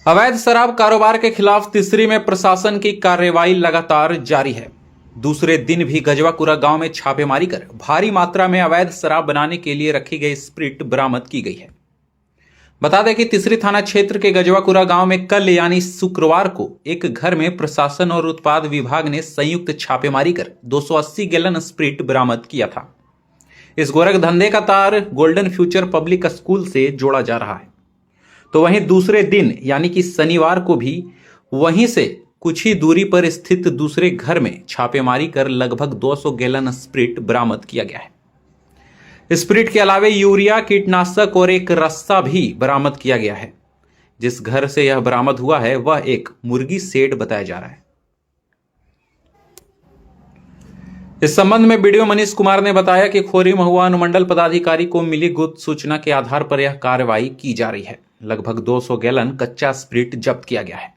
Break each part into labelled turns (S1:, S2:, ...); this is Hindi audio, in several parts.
S1: अवैध शराब कारोबार के खिलाफ तिसरी में प्रशासन की कार्रवाई लगातार जारी है। दूसरे दिन भी गजवाकुरा गांव में छापेमारी कर भारी मात्रा में अवैध शराब बनाने के लिए रखी गई स्प्रिट बरामद की गई है। बता दें कि तिसरी थाना क्षेत्र के गजवाकुरा गांव में कल यानी शुक्रवार को एक घर में प्रशासन और उत्पाद विभाग ने संयुक्त छापेमारी कर 280 गैलन स्प्रिट बरामद किया था। इस गोरख धंधे का तार गोल्डन फ्यूचर पब्लिक स्कूल से जोड़ा जा रहा है। तो वहीं दूसरे दिन यानी कि शनिवार को भी वहीं से कुछ ही दूरी पर स्थित दूसरे घर में छापेमारी कर लगभग 200 गैलन स्प्रिट बरामद किया गया है। स्प्रिट के अलावे यूरिया, कीटनाशक और एक रस्सा भी बरामद किया गया है। जिस घर से यह बरामद हुआ है वह एक मुर्गी शेड बताया जा रहा है। इस संबंध में बीडीओ मनीष कुमार ने बताया कि खोरी महुआ अनुमंडल पदाधिकारी को मिली गुप्त सूचना के आधार पर यह कार्रवाई की जा रही है। लगभग 200 गैलन कच्चा स्प्रिट जब्त किया गया है।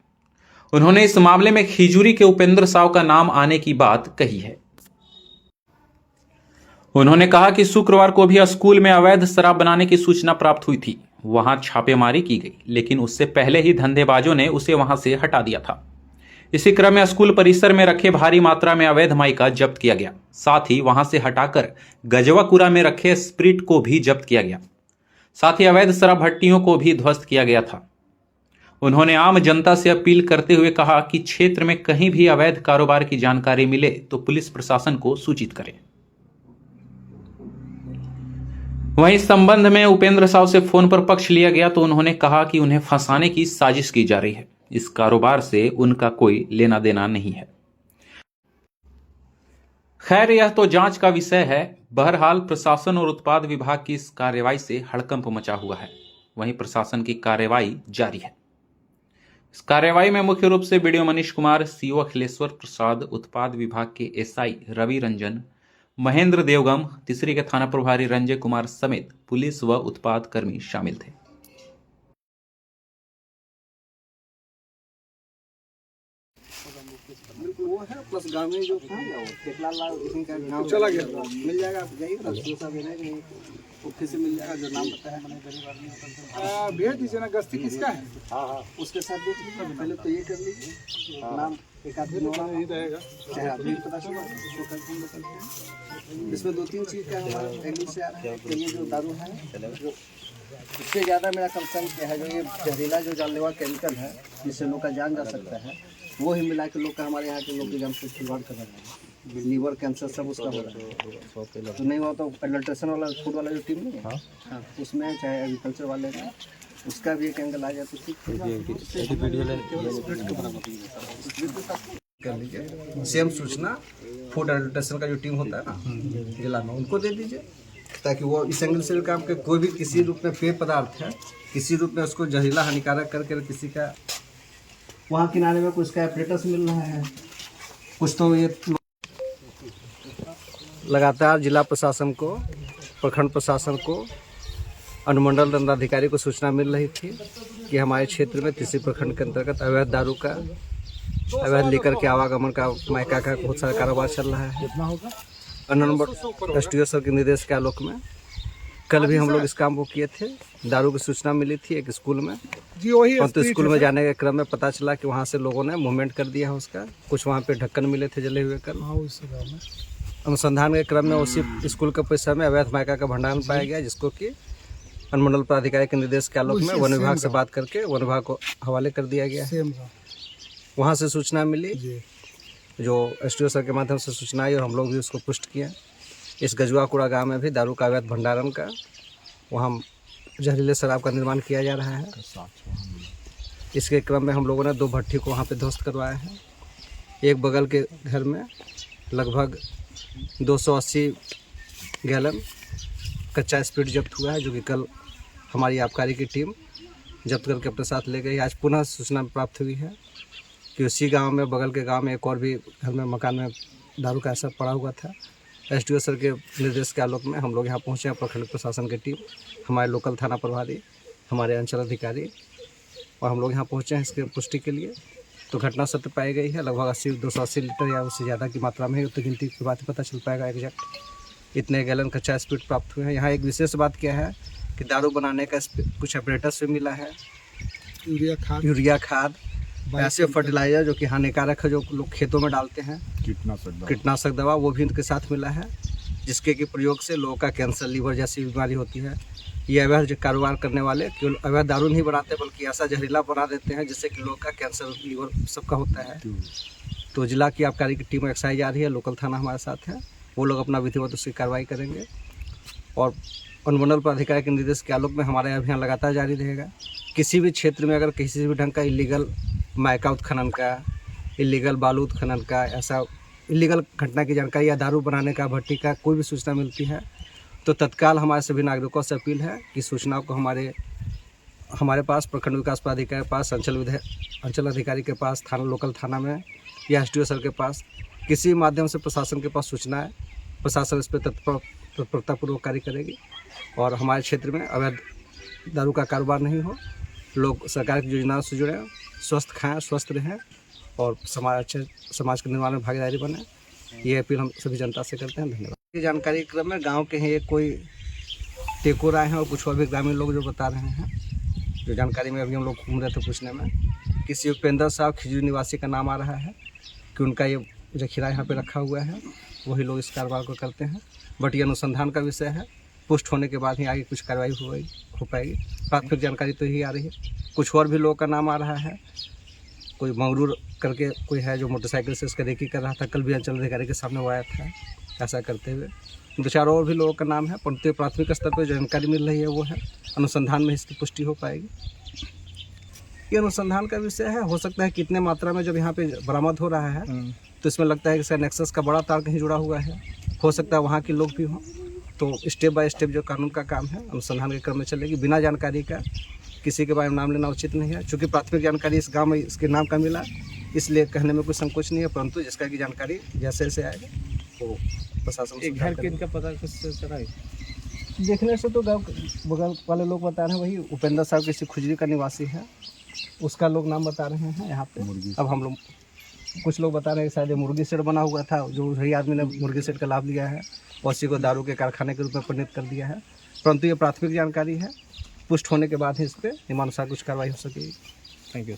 S1: उन्होंने इस मामले में खिजूरी के उपेंद्र साव का नाम आने की बात कही है। उन्होंने कहा कि शुक्रवार को भी स्कूल में अवैध शराब बनाने की सूचना प्राप्त हुई थी। वहां छापेमारी की गई, लेकिन उससे पहले ही धंधेबाजों ने उसे वहां से हटा दिया था। इसी क्रम में स्कूल परिसर में रखे भारी मात्रा में अवैध माइका जब्त किया गया। साथ ही वहां से हटाकर गजवाकुरा में रखे स्प्रिट को भी जब्त किया गया। साथ ही अवैध शराब भट्टियों को भी ध्वस्त किया गया था। उन्होंने आम जनता से अपील करते हुए कहा कि क्षेत्र में कहीं भी अवैध कारोबार की जानकारी मिले तो पुलिस प्रशासन को सूचित करें। वहीं इस संबंध में उपेंद्र साव से फोन पर पक्ष लिया गया तो उन्होंने कहा कि उन्हें फंसाने की साजिश की जा रही है। इस कारोबार से उनका कोई लेना देना नहीं है। खैर, यह तो जांच का विषय है। बहरहाल प्रशासन और उत्पाद विभाग की इस कार्रवाई से हड़कंप मचा हुआ है। वहीं प्रशासन की कार्रवाई जारी है। इस कार्रवाई में मुख्य रूप से बीडीओ मनीष कुमार, सीओ अखिलेश्वर प्रसाद, उत्पाद विभाग के एसआई रवि रंजन, महेंद्र देवगम, तिसरी के थाना प्रभारी रंजय कुमार समेत पुलिस व उत्पाद कर्मी शामिल थे।
S2: वो है प्लस गाँव में जो था ना, इनका गाँव चला गया, मिल जाएगा। आप जाइए ऑफिस से मिल जाएगा, जो नाम बताया मैंने गरीब आदमी भेज दीजिए ना। गस्ती किसका है? हाँ, उसके साथ देख लीजिए। पहले तो ये कर लीजिए, नाम एक आदमी नहीं रहेगा, चाहे आदमी पता चला। इसमें 2-3 चीज़ का हमारा दिल्ली से आ रहा है। ये जो दारू है, जो इससे ज़्यादा मेरा कंसर्न क्या है, जो ये जहरीला जो जानलेवा केमिकल है जिससे लोग का जान जा सकता है, वो ही मिला के लोग का हमारे यहाँ के लोग की जान से खिलवाड़ कर रहे हैं। लीवर कैंसर सब उसका हो रहा है। तो नहीं हुआ तो एडल्ट्रेशन वाला फूड वाला जो टीम नहीं है, हाँ, उसमें चाहे एग्रीकल्चर वाले में उसका भी एक एंगल आ जाए तो ठीक कर लीजिए। सेम सूचना फूड एडल्ट्रेशन का जो टीम होता है ना जिला में, उनको दे दीजिए, ताकि वो इस एंगल से काम के कोई भी किसी रूप में पेय पदार्थ है, किसी रूप में उसको जहरीला हानिकारक करके किसी का वहाँ किनारे में कुछ का एपरेटस मिल रहा है, कुछ तो ये लगातार जिला प्रशासन को, प्रखंड प्रशासन को, अनुमंडल दंडाधिकारी को सूचना मिल रही थी कि हमारे क्षेत्र में तिसरी प्रखंड के अंतर्गत अवैध दारू का, अवैध लेकर के आवागमन का, माइका का बहुत सारा कारोबार चल रहा है। नंबर एसडीओ सर के निर्देश के आलोक में कल भी हम लोग इस काम को किए थे। दारू की सूचना मिली थी एक स्कूल में, तो स्कूल में जाने के क्रम में पता चला कि वहाँ से लोगों ने मूवमेंट कर दिया है उसका। कुछ वहाँ पे ढक्कन मिले थे जले हुए। कल अनुसंधान के क्रम में उसी स्कूल के परिसर में अवैध माइका का भंडारण पाया गया, जिसको कि अनुमंडल पदाधिकारी के निर्देश के आलोक में वन विभाग से बात करके वन विभाग को हवाले कर दिया गया है। वहाँ से सूचना मिली, जो एसडीओ सर के माध्यम से सूचना आई और हम लोग भी उसको पुष्ट किए। इस गजवाकुड़ा गांव में भी दारू का अवैध भंडारण का, वहाँ जहरीले शराब का निर्माण किया जा रहा है। इसके क्रम में हम लोगों ने 2 भट्टी को वहाँ पे ध्वस्त करवाया है। एक बगल के घर में लगभग 280 गैलन कच्चा स्प्रिट जब्त हुआ है, जो कि कल हमारी आबकारी की टीम जब्त करके अपने साथ ले गई। आज पुनः सूचना प्राप्त हुई है कि उसी गांव में, बगल के गांव में एक और भी घर में, मकान में दारू का असर पड़ा हुआ था। एसडीओ सर के निर्देश के आलोक में हम लोग यहाँ पहुँचे हैं, प्रखंड प्रशासन की टीम, हमारे लोकल थाना प्रभारी, हमारे अंचल अधिकारी, और हम लोग यहाँ पहुँचे हैं इसके पुष्टि के लिए। तो घटना सत्य पाई गई है। लगभग 280 लीटर या उससे ज़्यादा की मात्रा में है, तो गिनती की बात पता चल पाएगा एग्जैक्ट। इतने गैलन कच्चा स्प्रिट प्राप्त हुए हैं। यहाँ एक विशेष बात क्या है कि दारू बनाने का कुछ ऑपरेटर्स भी मिला है, यूरिया खाद, ऐसे फर्टिलाइजर जो कि हानिकारक है, जो लोग खेतों में डालते हैं, कीटनाशक दवा, वो भी इनके साथ मिला है, जिसके कि प्रयोग से लोगों का कैंसर, लीवर जैसी बीमारी होती है। ये अवैध कारोबार करने वाले केवल अवैध दारू नहीं बनाते, बल्कि ऐसा जहरीला बना देते हैं जिससे कि लोगों का कैंसर, लीवर सबका होता है। तो जिला की आबकारी की टीम एक्साइज आ रही है, लोकल थाना हमारे साथ है, वो लोग अपना विधिवत उसकी कार्रवाई करेंगे और अनुमंडल प्राधिकारी के निर्देश के आलोक में हमारा अभियान लगातार जारी रहेगा। किसी भी क्षेत्र में अगर किसी भी ढंग का इलीगल मायका उत्खनन का, इलीगल बालू उत्खनन का, ऐसा इलीगल घटना की जानकारी या दारू बनाने का, भट्टी का कोई भी सूचना मिलती है तो तत्काल हमारे सभी नागरिकों से अपील है कि सूचनाओं को हमारे पास प्रखंड विकास पदाधिकारी के पास, अंचल अधिकारी के पास, थाना, लोकल थाना में या SDO सर के पास, किसी माध्यम से प्रशासन के पास सूचना है, प्रशासन इस पर तत्परतापूर्वक कार्य करेगी और हमारे क्षेत्र में अवैध दारू का कारोबार नहीं हो, लोग सरकार की योजनाओं से जुड़ें, स्वस्थ खाएं, स्वस्थ रहें और अच्छे समाज के निर्माण में भागीदारी बने। ये अपील हम सभी जनता से करते हैं। धन्यवाद। ये जानकारी क्रम में गांव के हैं, एक कोई टेकोर आए हैं और कुछ और भी ग्रामीण लोग जो बता रहे हैं, जो जानकारी में अभी हम लोग घूम रहे थे पूछने में, किसी उपेंद्र साहब खिजूर निवासी का नाम आ रहा है कि उनका ये जखीरा यहाँ पे रखा हुआ है, वही लोग इस कारोबार को करते हैं। बट ये अनुसंधान का विषय है, पुष्ट होने के बाद ही आगे कुछ कार्रवाई हो पाएगी। प्राथमिक जानकारी तो यही आ रही है। कुछ और भी लोगों का नाम आ रहा है, कोई मंगरूर करके कोई है जो मोटरसाइकिल से उसका रेकी कर रहा था, कल भी अंचल अधिकारी के सामने वो आया था ऐसा करते हुए। 2-4 और भी लोगों का नाम है, परंतु प्राथमिक स्तर पर जानकारी मिल रही है वो है, अनुसंधान में इसकी पुष्टि हो पाएगी। ये अनुसंधान का विषय है, हो सकता है कितने मात्रा में जब यहाँ पे बरामद हो रहा है तो इसमें लगता है कि इसका नेक्सस का बड़ा तार कहीं जुड़ा हुआ है, हो सकता है वहाँ के लोग भी हों। तो स्टेप बाय स्टेप जो कानून का काम है अनुसंधान के क्रम में चलेगी। बिना जानकारी का किसी के बारे में नाम लेना उचित नहीं है, चूँकि प्राथमिक जानकारी इस गांव में इसके नाम का मिला, इसलिए कहने में कोई संकोच नहीं है, परंतु जिसका की जानकारी जैसे जैसे आएगा तो प्रशासन
S3: घर के इनका पता कैसे चला है?
S2: देखने से तो गाँव बगल वाले लोग बता रहे हैं वही उपेंद्र साहब किसी खुजरी का निवासी है, उसका लोग नाम बता रहे हैं यहाँ पे। अब हम लोग कुछ लोग बता रहे हैं शायद मुर्गी सेट बना हुआ था, जो सही आदमी ने मुर्गी सेट का लाभ लिया है और उसी को दारू के कारखाने के रूप में परिणत कर दिया है, परंतु ये प्राथमिक जानकारी है, पुष्ट होने के बाद ही इस पर नियमानुसार कुछ कार्रवाई हो सकेगी।
S3: Thank you.